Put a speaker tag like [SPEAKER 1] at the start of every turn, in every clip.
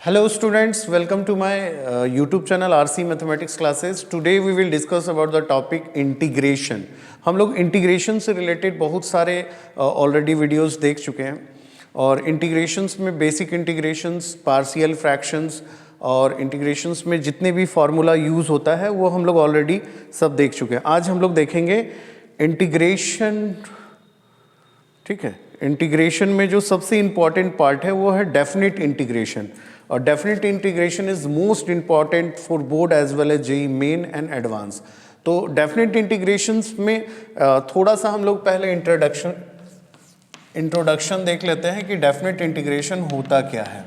[SPEAKER 1] Hello students, welcome to my YouTube channel RC Mathematics Classes. Today we will discuss about the topic integration. हम लोग integration से related बहुत सारे already videos देख चुके हैं और इंटीग्रेशंस में बेसिक इंटीग्रेशंस, पार्शियल फ्रैक्शंस और इंटीग्रेशंस में जितने भी फार्मूला यूज़ होता है वो हम लोग ऑलरेडी सब देख चुके हैं. आज हम लोग देखेंगे इंटीग्रेशन. ठीक है, इंटीग्रेशन में जो सबसे इम्पॉर्टेंट पार्ट है वो है डेफिनेट इंटीग्रेशन. और definite integration is most important for board as well as JEE main and advance. तो डेफिनेट इंटीग्रेशंस में थोड़ा सा हम लोग पहले इंट्रोडक्शन देख लेते हैं कि डेफिनेट इंटीग्रेशन होता क्या है.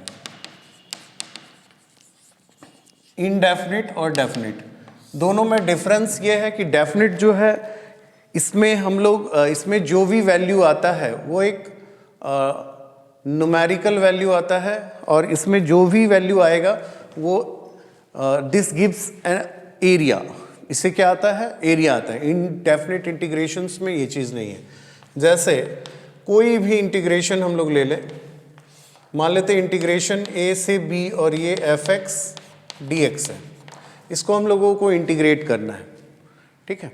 [SPEAKER 1] इनडेफिनिट और डेफिनेट दोनों में डिफरेंस ये है कि डेफिनेट जो है इसमें हम लोग इसमें जो भी वैल्यू आता है वो एक न्यूमेरिकल वैल्यू आता है और इसमें जो भी वैल्यू आएगा वो दिस गिव्स एन एरिया. इससे क्या आता है? एरिया आता है. इनडेफिनिट इंटीग्रेशंस में ये चीज़ नहीं है. जैसे कोई भी इंटीग्रेशन हम लोग ले लें, मान लेते हैं इंटीग्रेशन a से b और ये fx dx है. इसको हम लोगों को इंटीग्रेट करना है. ठीक है,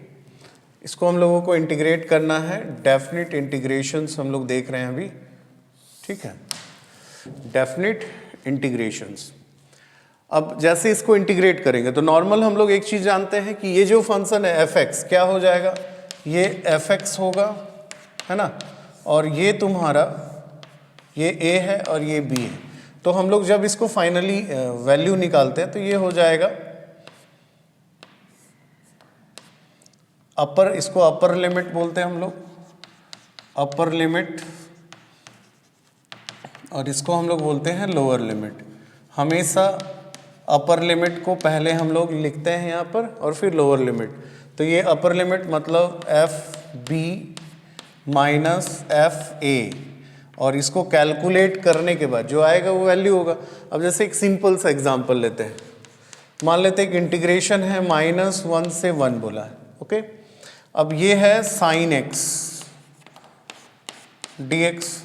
[SPEAKER 1] इसको हम लोगों को इंटीग्रेट करना है. डेफिनेट इंटीग्रेशंस हम लोग देख रहे हैं अभी. ठीक है, डेफिनेट इंटीग्रेशंस. अब जैसे इसको इंटीग्रेट करेंगे तो नॉर्मल हम लोग एक चीज़ जानते हैं कि ये जो फंक्शन है fx क्या हो जाएगा, ये fx होगा, है ना, और ये तुम्हारा ये a है और ये b है. तो हम लोग जब इसको फाइनली वैल्यू निकालते हैं तो ये हो जाएगा अपर, इसको अपर लिमिट बोलते हैं हम लोग, अपर लिमिट, और इसको हम लोग बोलते हैं लोअर लिमिट. हमेशा अपर लिमिट को पहले हम लोग लिखते हैं यहाँ पर और फिर लोअर लिमिट. तो ये अपर लिमिट मतलब F B minus F A, और इसको कैलकुलेट करने के बाद जो आएगा वो वैल्यू होगा. अब जैसे एक सिंपल सा एग्जांपल लेते हैं. मान लेते हैं एक इंटीग्रेशन है -1 से 1 बोला है. ओके, अब ये है साइन एक्स dx.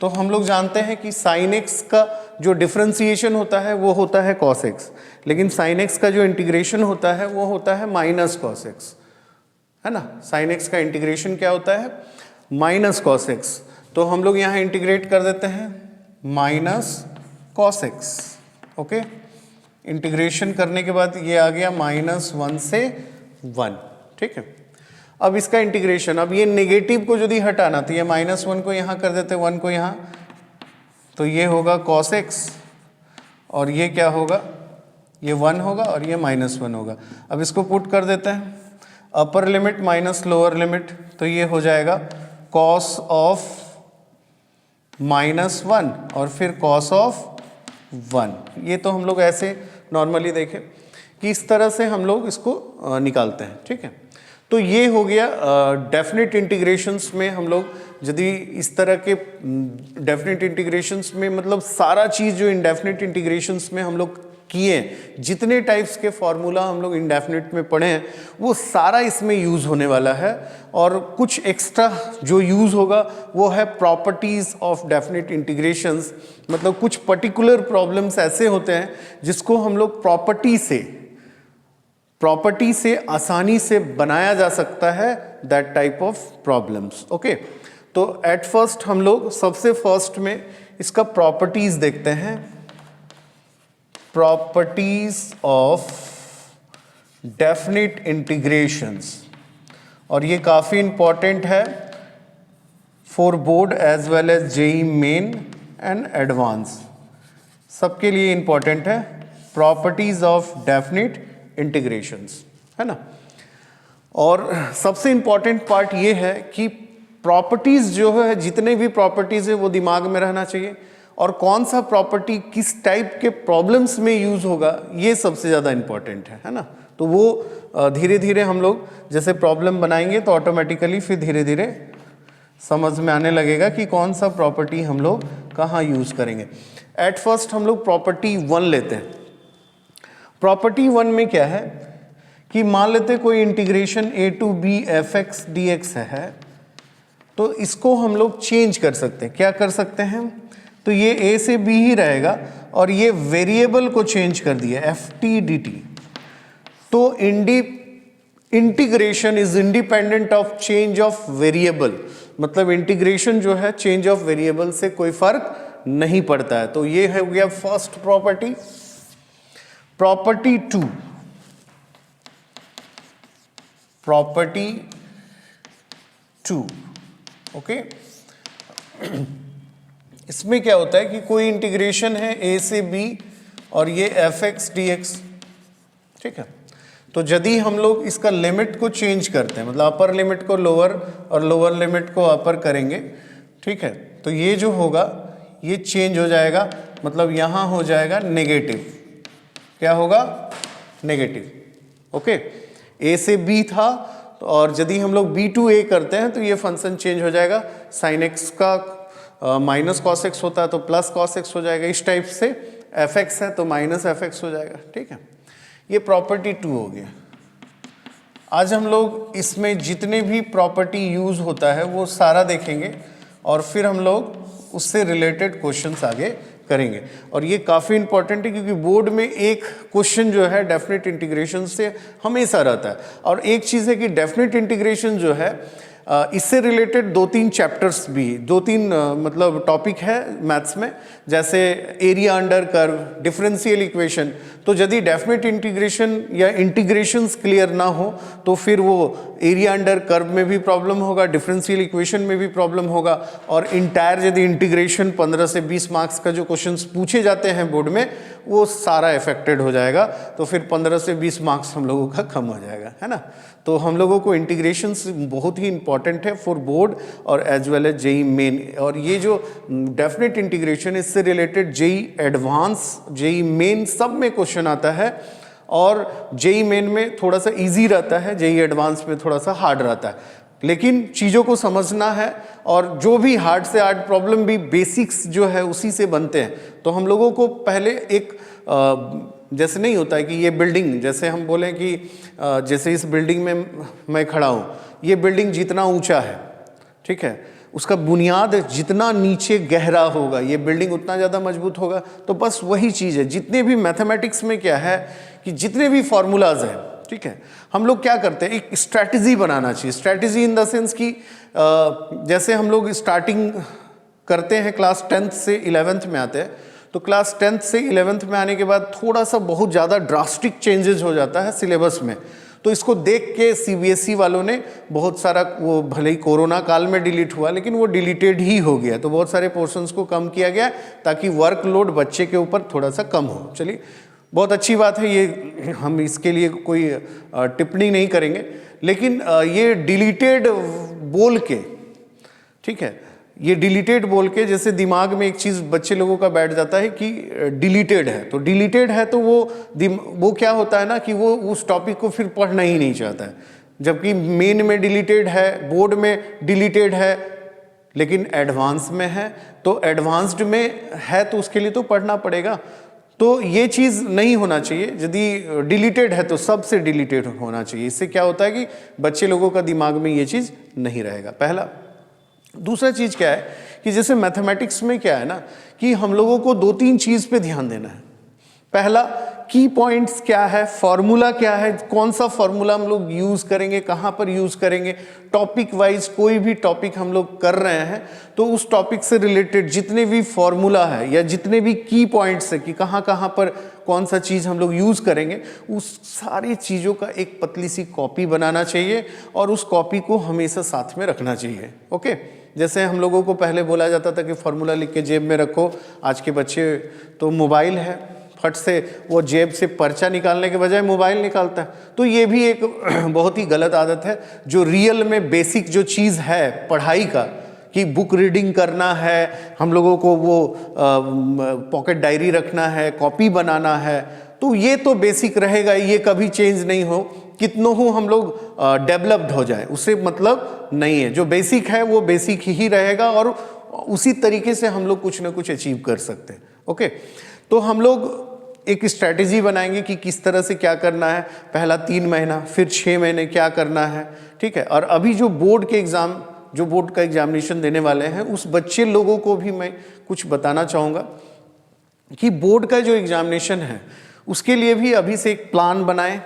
[SPEAKER 1] तो हम लोग जानते हैं कि साइन एक्स का जो डिफ्रेंसिएशन होता है वो होता है कॉस एक्स, लेकिन साइन एक्स का जो इंटीग्रेशन होता है वो होता है माइनस कॉस एक्स, है ना. साइन एक्स का इंटीग्रेशन क्या होता है? Minus cos x. तो हम लोग यहाँ इंटीग्रेट कर देते हैं minus cos x. Okay, integration करने के बाद ये आ गया -1 से 1. ठीक है, अब इसका इंटीग्रेशन, अब ये नेगेटिव को यदि हटाना तो ये -1 को यहाँ कर देते, 1 को यहाँ, तो ये होगा cos x और ये क्या होगा, ये 1 होगा और ये -1 होगा. अब इसको पुट कर देते हैं upper limit minus lower limit, तो ये हो जाएगा cos ऑफ -1 और फिर cos ऑफ 1. ये तो हम लोग ऐसे नॉर्मली देखें कि इस तरह से हम लोग इसको निकालते हैं. ठीक है, तो ये हो गया डेफिनेट इंटीग्रेशंस में. हम लोग यदि इस तरह के डेफिनेट इंटीग्रेशंस में मतलब सारा चीज़ जो इनडेफिनेट इंटीग्रेशंस में हम लोग किए हैं, जितने टाइप्स के फार्मूला हम लोग इनडेफिनेट में पढ़े हैं वो सारा इसमें यूज़ होने वाला है. और कुछ एक्स्ट्रा जो यूज़ होगा वो है प्रॉपर्टीज़ ऑफ डेफिनेट इंटीग्रेशंस. मतलब कुछ पर्टिकुलर प्रॉब्लम्स ऐसे होते हैं जिसको हम लोग प्रॉपर्टी से आसानी से बनाया जा सकता है, that type of problems. Okay, तो एट फर्स्ट हम लोग सबसे फर्स्ट में इसका प्रॉपर्टीज देखते हैं. प्रॉपर्टीज ऑफ डेफिनेट इंटीग्रेशंस, और ये काफ़ी इंपॉर्टेंट है for board as well as JEE main and advance. सबके लिए इंपॉर्टेंट है प्रॉपर्टीज ऑफ डेफिनेट इंटीग्रेशंस, है ना. और सबसे इंपॉर्टेंट पार्ट ये है कि प्रॉपर्टीज जो है, जितने भी प्रॉपर्टीज है वो दिमाग में रहना चाहिए, और कौन सा प्रॉपर्टी किस टाइप के प्रॉब्लम्स में यूज होगा ये सबसे ज़्यादा इंपॉर्टेंट है ना. तो वो धीरे धीरे हम लोग जैसे प्रॉब्लम बनाएंगे तो ऑटोमेटिकली फिर धीरे धीरे समझ में आने लगेगा कि कौन सा प्रॉपर्टी हम लोग कहाँ यूज करेंगे. एट फर्स्ट हम लोग प्रॉपर्टी 1 लेते हैं. प्रॉपर्टी 1 में क्या है कि मान लेते कोई integration a to b fx dx है, तो इसको हम लोग चेंज कर सकते हैं. क्या कर सकते हैं? तो तो ये a से b ही रहेगा, और ये वेरिएबल को चेंज कर दिया ft dt। तो integration is independent of change of variable, मतलब इंटीग्रेशन जो है चेंज ऑफ वेरिएबल से कोई फर्क नहीं पड़ता है। तो ये है हो गया first property. Property 2, property 2, okay. इसमें क्या होता है कि कोई इंटीग्रेशन है a से b और ये fx dx, ठीक है। तो यदि हम लोग इसका लिमिट को चेंज करते हैं, मतलब अपर लिमिट को लोअर और लोअर लिमिट को अपर करेंगे, ठीक है, तो ये जो होगा ये चेंज हो जाएगा, मतलब यहाँ हो जाएगा नेगेटिव। क्या होगा? Negative, okay. a से b था, और यदि हम लोग b टू a करते हैं तो ये फंक्शन चेंज हो जाएगा, साइन x का माइनस कॉस एक्स होता है तो प्लस कॉस एक्स हो जाएगा, इस टाइप से fx है तो माइनस fx हो जाएगा, ठीक है। ये प्रॉपर्टी 2 हो गया। आज हम लोग इसमें जितने भी प्रॉपर्टी यूज होता है वो सारा देखेंगे, और फिर हम लोग उससे रिलेटेड क्वेश्चंस आगे करेंगे। और ये काफ़ी इंपॉर्टेंट है क्योंकि बोर्ड में एक क्वेश्चन जो है डेफिनेट इंटीग्रेशन से हमेशा रहता है। और एक चीज़ है कि डेफिनेट इंटीग्रेशन जो है इससे रिलेटेड 2-3 चैप्टर्स भी, 2-3 मतलब टॉपिक है मैथ्स में, जैसे area under curve, differential equation. तो यदि डेफिनेट इंटीग्रेशन या इंटीग्रेशंस क्लियर ना हो तो फिर वो एरिया अंडर कर्व में भी प्रॉब्लम होगा, डिफरेंशियल इक्वेशन में भी प्रॉब्लम होगा, और इंटायर यदि इंटीग्रेशन 15 से 20 मार्क्स का जो क्वेश्चंस पूछे जाते हैं बोर्ड में वो सारा इफेक्टेड हो जाएगा। तो फिर 15 से 20 मार्क्स हम लोगों का कम हो जाएगा, है ना। तो हम लोगों को इंटीग्रेशन बहुत ही इंपॉर्टेंट है फॉर बोर्ड और as well as JEE main. और ये जो डेफिनेट इंटीग्रेशन इससे related JEE advance, JEE main सब में क्वेश्चन आता है, और जेई मेन में थोड़ा सा इजी रहता है, जेई एडवांस में थोड़ा सा हार्ड रहता है। लेकिन चीज़ों को समझना है, और जो भी हार्ड से हार्ड प्रॉब्लम भी बेसिक्स जो है उसी से बनते हैं। तो हम लोगों को पहले एक जैसे नहीं होता है कि ये बिल्डिंग, जैसे हम बोलें कि जैसे इस बिल्डिंग में मैं खड़ा हूँ, ये बिल्डिंग जितना ऊंचा है, ठीक है, उसका बुनियाद जितना नीचे गहरा होगा ये बिल्डिंग उतना ज़्यादा मजबूत होगा। तो बस वही चीज़ है, जितने भी मैथमेटिक्स में क्या है कि जितने भी फॉर्मूलाज हैं, ठीक है, हम लोग क्या करते हैं, एक स्ट्रैटेजी बनाना चाहिए। स्ट्रैटेजी इन द सेंस कि जैसे हम लोग स्टार्टिंग करते हैं क्लास 10th से 11th में आते हैं, तो क्लास 10th से 11th में आने के बाद थोड़ा सा बहुत ज़्यादा ड्रास्टिक चेंजेस हो जाता है सिलेबस में। तो इसको देख के सीबीएसई वालों ने बहुत सारा, वो भले ही कोरोना काल में डिलीट हुआ लेकिन वो डिलीटेड ही हो गया, तो बहुत सारे पोर्शंस को कम किया गया ताकि वर्कलोड बच्चे के ऊपर थोड़ा सा कम हो। चलिए, बहुत अच्छी बात है, ये हम इसके लिए कोई टिप्पणी नहीं करेंगे। लेकिन ये डिलीटेड बोल के, ठीक है, ये डिलीटेड बोल के जैसे दिमाग में एक चीज़ बच्चे लोगों का बैठ जाता है कि डिलीटेड है, तो डिलीटेड है तो वो क्या होता है ना कि वो उस टॉपिक को फिर पढ़ना ही नहीं चाहता है। जबकि मेन में डिलीटेड है, बोर्ड में डिलीटेड है, लेकिन एडवांस में है, तो एडवांस्ड में है तो उसके लिए तो पढ़ना पड़ेगा। तो ये चीज़ नहीं होना चाहिए। यदि डिलीटेड है तो सबसे डिलीटेड होना चाहिए। इससे क्या होता है कि बच्चे लोगों का दिमाग में ये चीज़ नहीं रहेगा, पहला। दूसरा चीज़ क्या है कि जैसे मैथमेटिक्स में क्या है ना कि हम लोगों को 2-3 चीज़ पे ध्यान देना है। पहला, की पॉइंट्स क्या है, फॉर्मूला क्या है, कौन सा फॉर्मूला हम लोग यूज़ करेंगे, कहाँ पर यूज़ करेंगे। टॉपिक वाइज कोई भी टॉपिक हम लोग कर रहे हैं तो उस टॉपिक से रिलेटेड जितने भी फॉर्मूला है या जितने भी की पॉइंट्स है कि कहाँ कहाँ पर कौन सा चीज़ हम लोग यूज़ करेंगे, उस सारी चीज़ों का एक पतली सी कॉपी बनाना चाहिए और उस कॉपी को हमेशा साथ में रखना चाहिए। ओके, जैसे हम लोगों को पहले बोला जाता था कि फॉर्मूला लिख के जेब में रखो। आज के बच्चे तो मोबाइल है, फट से वो जेब से पर्चा निकालने के बजाय मोबाइल निकालता है। तो ये भी एक बहुत ही गलत आदत है। जो रियल में बेसिक जो चीज़ है पढ़ाई का कि बुक रीडिंग करना है, हम लोगों को वो पॉकेट डायरी रखना है, कॉपी बनाना है, तो ये तो बेसिक रहेगा, ये कभी चेंज नहीं हो। कितनों हो हम लोग डेवलप्ड हो जाए उससे मतलब नहीं है। जो बेसिक है वो बेसिक ही रहेगा और उसी तरीके से हम लोग कुछ ना कुछ अचीव कर सकते हैं। ओके, तो हम लोग एक स्ट्रैटेजी बनाएंगे कि किस तरह से क्या करना है। पहला 3 महीना, फिर 6 महीने क्या करना है, ठीक है। और अभी जो बोर्ड के एग्ज़ाम जो बोर्ड का एग्जामिनेशन देने वाले हैं उस बच्चे लोगों को भी मैं कुछ बताना चाहूँगा कि बोर्ड का जो एग्जामिनेशन है उसके लिए भी अभी से एक प्लान बनाएं।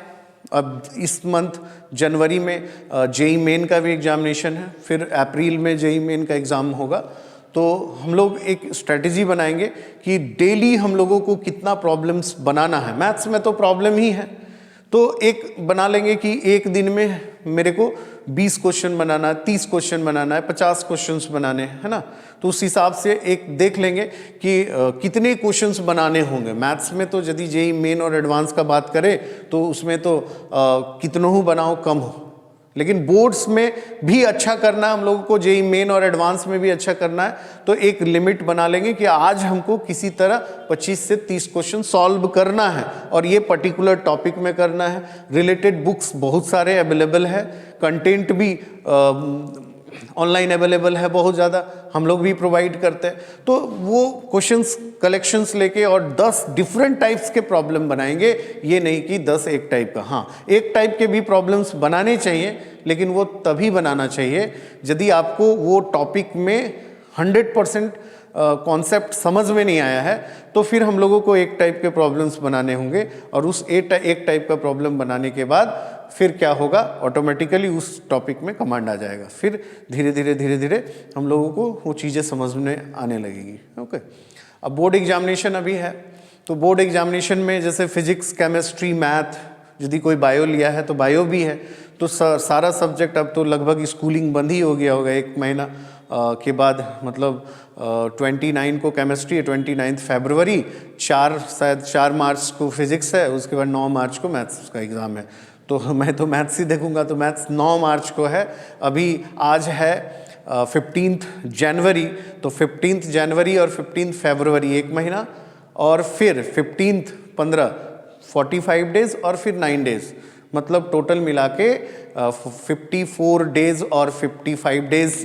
[SPEAKER 1] अब इस मंथ जनवरी में जेई मेन का भी एग्जामिनेशन है, फिर अप्रैल में जेई मेन का एग्ज़ाम होगा। तो हम लोग एक स्ट्रेटजी बनाएंगे कि डेली हम लोगों को कितना प्रॉब्लम्स बनाना है। मैथ्स में तो प्रॉब्लम ही है, तो एक बना लेंगे कि एक दिन में मेरे को 20 क्वेश्चन बनाना है, 30 क्वेश्चन बनाना है, 50 क्वेश्चन्स बनाने हैं, है ना। तो उस हिसाब से एक देख लेंगे कि कितने क्वेश्चंस बनाने होंगे। मैथ्स में तो यदि जेई मेन और एडवांस का बात करें तो उसमें तो कितनों बनाओ कम हो, लेकिन बोर्ड्स में भी अच्छा करना है हम लोगों को, जेई मेन और एडवांस में भी अच्छा करना है। तो एक लिमिट बना लेंगे कि आज हमको किसी तरह 25 से 30 क्वेश्चन सॉल्व करना है और ये पर्टिकुलर टॉपिक में करना है। रिलेटेड बुक्स बहुत सारे अवेलेबल है, कंटेंट भी ऑनलाइन अवेलेबल है बहुत ज़्यादा, हम लोग भी प्रोवाइड करते हैं। तो वो क्वेश्चंस कलेक्शंस लेके और 10 डिफरेंट टाइप्स के प्रॉब्लम बनाएंगे, ये नहीं कि 10 एक टाइप का। हाँ, एक टाइप के भी प्रॉब्लम्स बनाने चाहिए, लेकिन वो तभी बनाना चाहिए यदि आपको वो टॉपिक में 100% कॉन्सेप्ट समझ में नहीं आया है, तो फिर हम लोगों को एक टाइप के प्रॉब्लम्स बनाने होंगे और उस एक टाइप का प्रॉब्लम बनाने के बाद फिर क्या होगा, ऑटोमेटिकली उस टॉपिक में कमांड आ जाएगा। फिर धीरे धीरे हम लोगों को वो चीज़ें समझ में आने लगेगी। ओके, अब बोर्ड एग्जामिनेशन अभी है, तो बोर्ड एग्जामिनेशन में जैसे फिजिक्स, केमिस्ट्री, मैथ, यदि कोई बायो लिया है तो बायो भी है। तो सारा सब्जेक्ट अब तो लगभग स्कूलिंग बंद ही हो गया होगा, एक महीना के बाद, मतलब 29 को केमिस्ट्री है, 29 फरवरी, 4 मार्च को फिजिक्स है, उसके बाद 9 मार्च को मैथ्स का एग्ज़ाम है। तो मैं तो मैथ्स ही देखूंगा, तो मैथ्स 9 मार्च को है। अभी आज है 15 जनवरी, तो 15 जनवरी और 15 फरवरी एक महीना, और फिर 15 15 45 डेज और फिर 9 डेज, मतलब टोटल मिला के 54 डेज और 55 डेज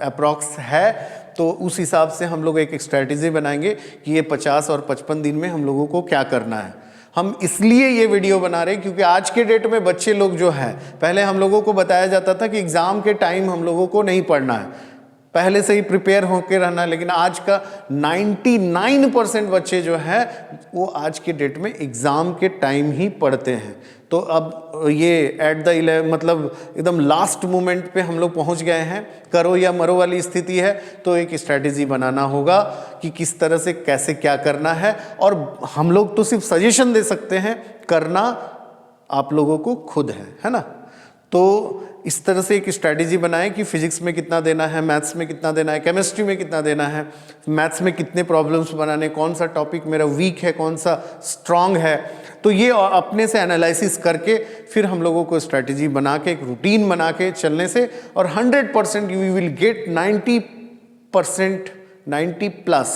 [SPEAKER 1] अप्रॉक्स है। तो उस हिसाब से हम लोग एक स्ट्रैटेजी बनाएंगे कि ये 50 और 55 दिन में हम लोगों को क्या करना है। हम इसलिए ये वीडियो बना रहे हैं क्योंकि आज के डेट में बच्चे लोग जो हैं, पहले हम लोगों को बताया जाता था कि एग्ज़ाम के टाइम हम लोगों को नहीं पढ़ना है, पहले से ही प्रिपेयर होकर रहना है। लेकिन आज का 99% बच्चे जो हैं वो आज के डेट में एग्ज़ाम के टाइम ही पढ़ते हैं। तो अब ये एट द मतलब एकदम लास्ट मोमेंट पे हम लोग पहुंच गए हैं, करो या मरो वाली स्थिति है। तो एक स्ट्रैटेजी बनाना होगा कि किस तरह से कैसे क्या करना है, और हम लोग तो सिर्फ सजेशन दे सकते हैं, करना आप लोगों को खुद है ना। तो इस तरह से एक स्ट्रैटेजी बनाएं कि फिजिक्स में कितना देना है, मैथ्स में कितना देना है, केमिस्ट्री में कितना देना है, मैथ्स में कितने प्रॉब्लम्स बनाने, कौन सा टॉपिक मेरा वीक है, कौन सा स्ट्रांग है। तो ये अपने से एनालिसिस करके फिर हम लोगों को स्ट्रैटेजी बना के, एक रूटीन बना के चलने से, और 100% you will get 90%, 90+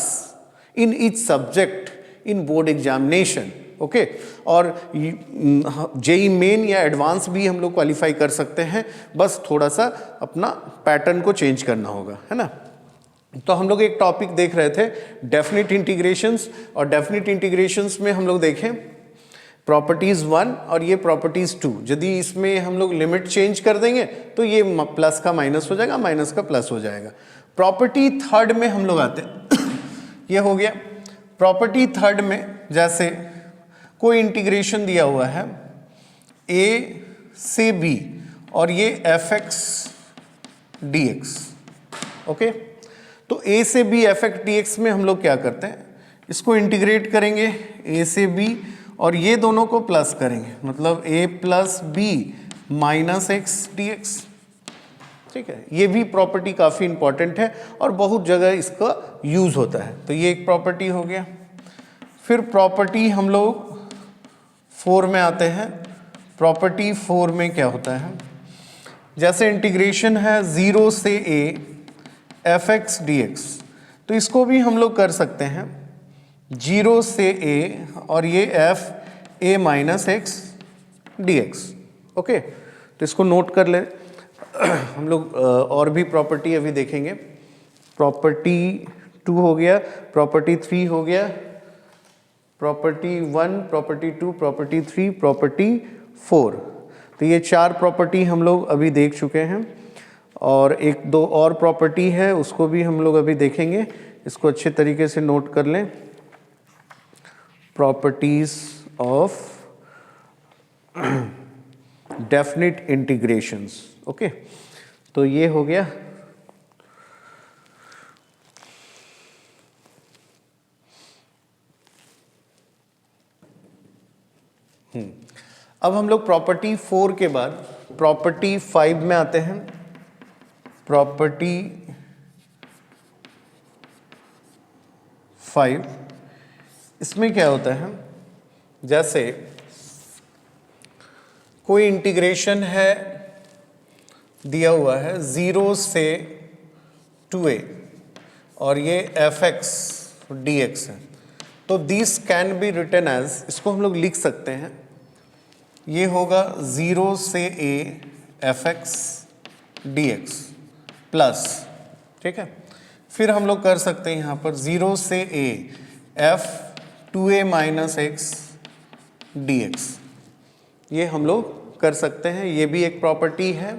[SPEAKER 1] in each subject in board examination. Okay, और जेई मेन या एडवांस भी हम लोग क्वालिफाई कर सकते हैं, बस थोड़ा सा अपना पैटर्न को चेंज करना होगा, है ना। तो हम लोग एक टॉपिक देख रहे थे डेफिनेट इंटीग्रेशंस, और डेफिनेट इंटीग्रेशंस में हम लोग देखें प्रॉपर्टीज़ 1 और ये प्रॉपर्टीज़ 2। यदि इसमें हम लोग लिमिट चेंज कर देंगे तो ये प्लस का माइनस हो जाएगा, माइनस का प्लस हो जाएगा। प्रॉपर्टी 3rd में हम लोग आते हैं ये हो गया। प्रॉपर्टी 3rd में जैसे कोई इंटीग्रेशन दिया हुआ है a से b और ये fx dx। ओके, तो a से b fx dx में हम लोग क्या करते हैं, इसको इंटीग्रेट करेंगे a से b और ये दोनों को प्लस करेंगे, मतलब a plus b minus x dx। ठीक है, ये भी प्रॉपर्टी काफ़ी इंपॉर्टेंट है और बहुत जगह इसका यूज़ होता है। तो ये एक प्रॉपर्टी हो गया। फिर प्रॉपर्टी हम लोग 4 में आते हैं। प्रॉपर्टी 4 में क्या होता है, जैसे इंटीग्रेशन है 0 से a fx dx, तो इसको भी हम लोग कर सकते हैं 0 से a और ये f a minus x dx। Okay, तो इसको नोट कर ले। हम लोग और भी प्रॉपर्टी अभी देखेंगे। प्रॉपर्टी 2 हो गया, प्रॉपर्टी 3 हो गया, प्रॉपर्टी 1, प्रॉपर्टी 2, प्रॉपर्टी 3, प्रॉपर्टी 4। तो ये 4 प्रॉपर्टी हम लोग अभी देख चुके हैं। और एक दो और प्रॉपर्टी है, उसको भी हम लोग अभी देखेंगे, इसको अच्छे तरीके से नोट कर लें। Properties of definite integrations. Okay, तो ये हो गया। अब हम लोग प्रॉपर्टी 4 के बाद प्रॉपर्टी 5 में आते हैं। प्रॉपर्टी 5, इसमें क्या होता है, जैसे कोई इंटीग्रेशन है दिया हुआ है 0 से 2a और ये fx dx है, तो this can be written as, इसको हम लोग लिख सकते हैं, ये होगा 0 से a fx dx प्लस, ठीक है। फिर हम लोग कर सकते हैं यहाँ पर 0 से a f 2a minus x dx, ये हम लोग कर सकते हैं। ये भी एक प्रॉपर्टी है,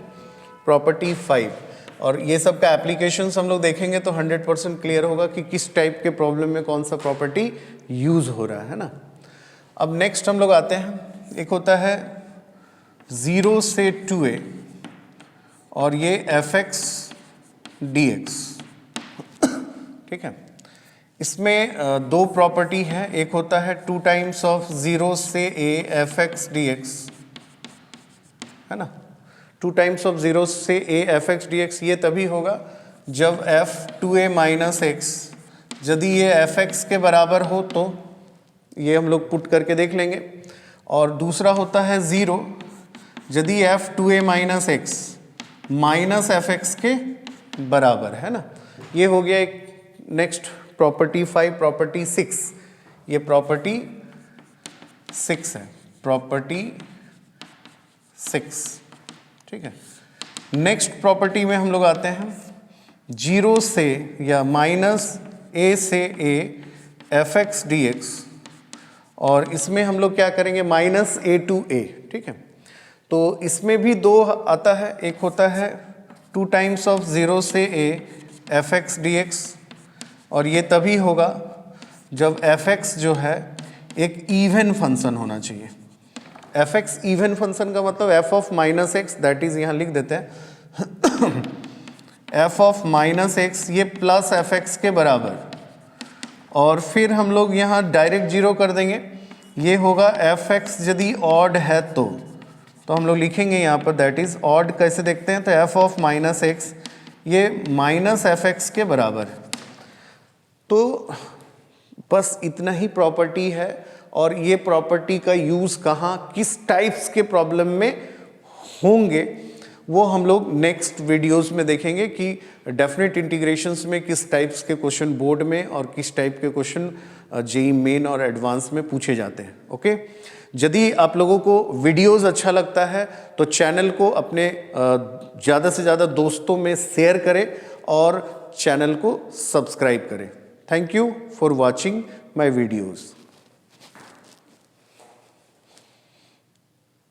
[SPEAKER 1] प्रॉपर्टी 5। और ये सब का एप्लीकेशंस हम लोग देखेंगे तो 100% क्लियर होगा कि किस टाइप के प्रॉब्लम में कौन सा प्रॉपर्टी यूज हो रहा है ना। अब नेक्स्ट हम लोग आते हैं, एक होता है 0 से 2a और ये fx dx, ठीक है। इसमें दो प्रॉपर्टी है, एक होता है 2 टाइम्स ऑफ 0 से a fx dx, है ना। 2 टाइम्स ऑफ 0 से a fx dx ये तभी होगा जब f 2a माइनस x, यदि ये fx के बराबर हो तो ये हम लोग पुट करके देख लेंगे। और दूसरा होता है 0 यदि f 2a minus x minus fx के बराबर है ना। ये हो गया एक नेक्स्ट प्रॉपर्टी 5। प्रॉपर्टी 6, ये प्रॉपर्टी 6 है, प्रॉपर्टी 6, ठीक है। नेक्स्ट प्रॉपर्टी में हम लोग आते हैं 0 से या माइनस a से a fx dx, और इसमें हम लोग क्या करेंगे माइनस a to a, ठीक है। तो इसमें भी दो आता है, एक होता है 2 टाइम्स ऑफ 0 से a fx dx, और ये तभी होगा जब fx जो है एक इवन फंक्शन होना चाहिए। fx इवन फंक्शन का मतलब f of minus x, that is यहाँ लिख देते हैं f ऑफ माइनस एक्स ये प्लस fx के बराबर, और फिर हम लोग यहाँ डायरेक्ट जीरो कर देंगे, ये होगा fx यदि ऑड है तो हम लोग लिखेंगे यहाँ पर दैट इज ऑड। कैसे देखते हैं, तो f ऑफ माइनस एक्स ये माइनस fx के बराबर है। तो बस इतना ही प्रॉपर्टी है, और ये प्रॉपर्टी का यूज़ कहाँ किस टाइप्स के प्रॉब्लम में होंगे वो हम लोग नेक्स्ट वीडियोस में देखेंगे कि डेफिनेट इंटीग्रेशंस में किस टाइप्स के क्वेश्चन बोर्ड में और किस टाइप के क्वेश्चन जेईई मेन और एडवांस में पूछे जाते हैं। ओके, यदि आप लोगों को वीडियोस अच्छा लगता है तो चैनल को अपने ज़्यादा से ज़्यादा दोस्तों में शेयर करें और चैनल को सब्सक्राइब करें। Thank you for watching my videos.